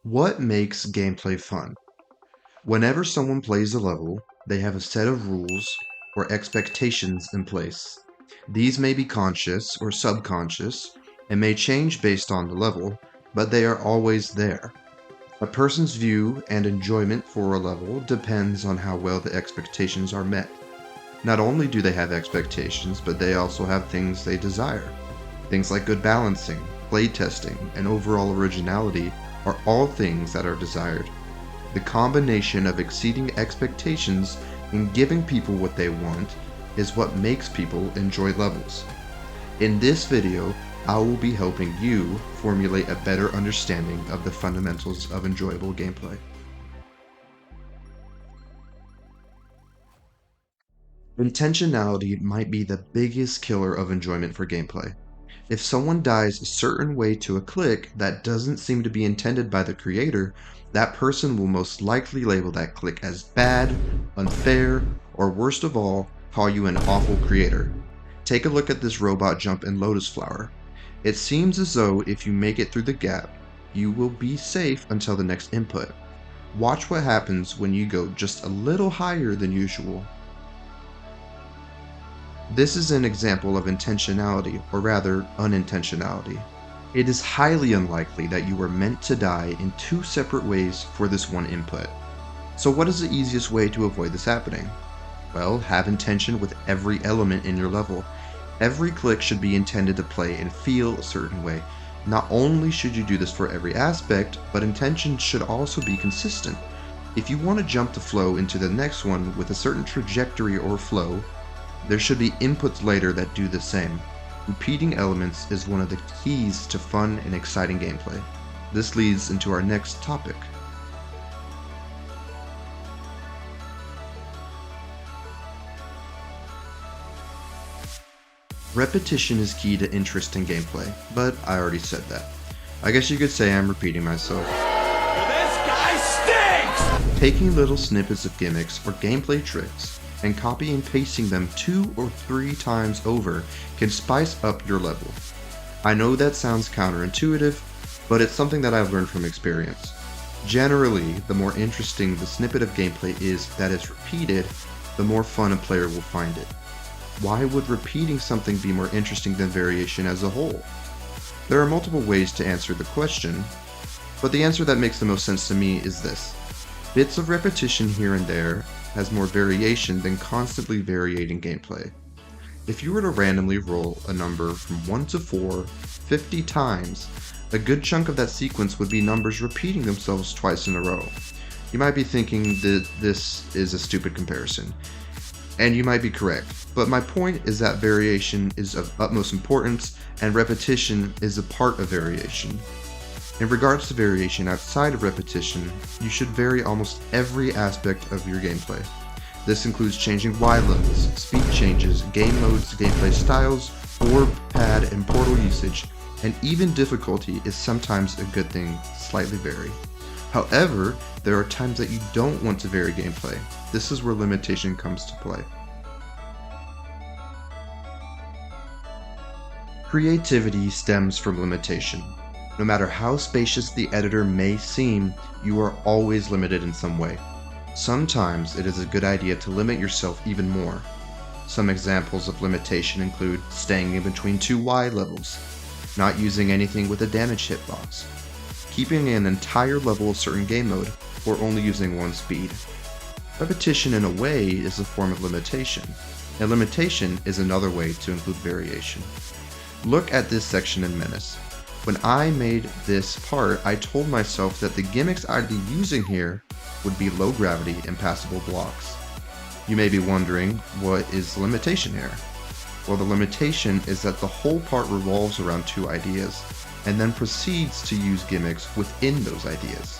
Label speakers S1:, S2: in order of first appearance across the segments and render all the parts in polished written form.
S1: What makes gameplay fun? Whenever someone plays a level, they have a set of rules or expectations in place. These may be conscious or subconscious and may change based on the level, but they are always there. A person's view and enjoyment for a level depends on how well the expectations are met. Not only do they have expectations, but they also have things they desire. Things like good balancing, playtesting, and overall originality are all things that are desired. The combination of exceeding expectations and giving people what they want is what makes people enjoy levels. In this video, I will be helping you formulate a better understanding of the fundamentals of enjoyable gameplay. Intentionality might be the biggest killer of enjoyment for gameplay. If someone dies a certain way to a click that doesn't seem to be intended by the creator, that person will most likely label that click as bad, unfair, or worst of all, call you an awful creator. Take a look at this robot jump in Lotus Flower. It seems as though if you make it through the gap, you will be safe until the next input. Watch what happens when you go just a little higher than usual. This is an example of intentionality, or rather, unintentionality. It is highly unlikely that you were meant to die in two separate ways for this one input. So what is the easiest way to avoid this happening? Well, have intention with every element in your level. Every click should be intended to play and feel a certain way. Not only should you do this for every aspect, but intention should also be consistent. If you want to jump the flow into the next one with a certain trajectory or flow, there should be inputs later that do the same. Repeating elements is one of the keys to fun and exciting gameplay. This leads into our next topic. Repetition is key to interest in gameplay, but I already said that. I guess you could say I'm repeating myself.
S2: This guy stinks!
S1: Taking little snippets of gimmicks or gameplay tricks and copy and pasting them 2 or 3 times over can spice up your level. I know that sounds counterintuitive, but it's something that I've learned from experience. Generally, the more interesting the snippet of gameplay is that is repeated, the more fun a player will find it. Why would repeating something be more interesting than variation as a whole? There are multiple ways to answer the question, but the answer that makes the most sense to me is this. Bits of repetition here and there has more variation than constantly varying gameplay. If you were to randomly roll a number from 1 to 4 50 times, a good chunk of that sequence would be numbers repeating themselves twice in a row. You might be thinking that this is a stupid comparison, and you might be correct, but my point is that variation is of utmost importance and repetition is a part of variation. In regards to variation outside of repetition, you should vary almost every aspect of your gameplay. This includes changing Y levels, speed changes, game modes, gameplay styles, orb, pad, and portal usage, and even difficulty is sometimes a good thing, slightly vary. However, there are times that you don't want to vary gameplay. This is where limitation comes to play. Creativity stems from limitation. No matter how spacious the editor may seem, you are always limited in some way. Sometimes it is a good idea to limit yourself even more. Some examples of limitation include staying in between 2 Y levels, not using anything with a damage hitbox, keeping an entire level of certain game mode, or only using 1 speed. Repetition in a way is a form of limitation, and limitation is another way to include variation. Look at this section in Menace. When I made this part, I told myself that the gimmicks I'd be using here would be low gravity and passable blocks. You may be wondering, what is the limitation here? Well, the limitation is that the whole part revolves around 2 ideas, and then proceeds to use gimmicks within those ideas.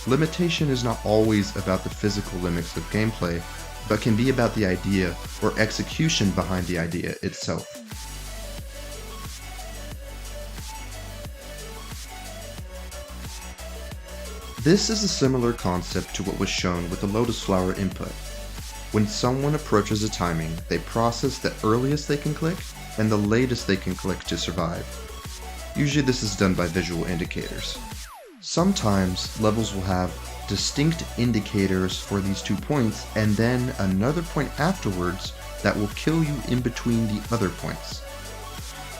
S1: Limitation is not always about the physical limits of gameplay, but can be about the idea or execution behind the idea itself. This is a similar concept to what was shown with the Lotus Flower input. When someone approaches a timing, they process the earliest they can click and the latest they can click to survive. Usually this is done by visual indicators. Sometimes levels will have distinct indicators for these 2 points and then another point afterwards that will kill you in between the other points.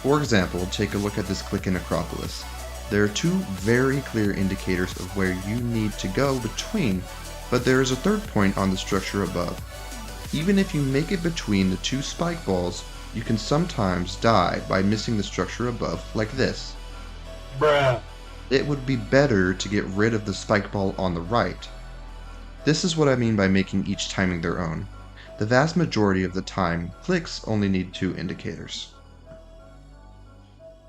S1: For example, take a look at this click in Acropolis. There are 2 very clear indicators of where you need to go between, but there is a third point on the structure above. Even if you make it between the 2 spike balls, you can sometimes die by missing the structure above, like this.
S2: Bruh.
S1: It would be better to get rid of the spike ball on the right. This is what I mean by making each timing their own. The vast majority of the time, clicks only need 2 indicators.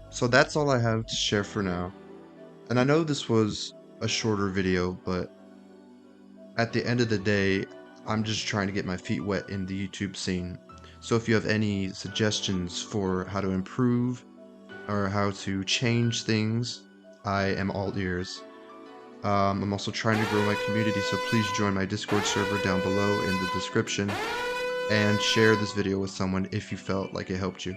S1: So that's all I have to share for now. And I know this was a shorter video, but at the end of the day, I'm just trying to get my feet wet in the YouTube scene. So if you have any suggestions for how to improve or how to change things, I am all ears. I'm also trying to grow my community, so please join my Discord server down below in the description and share this video with someone if you felt like it helped you.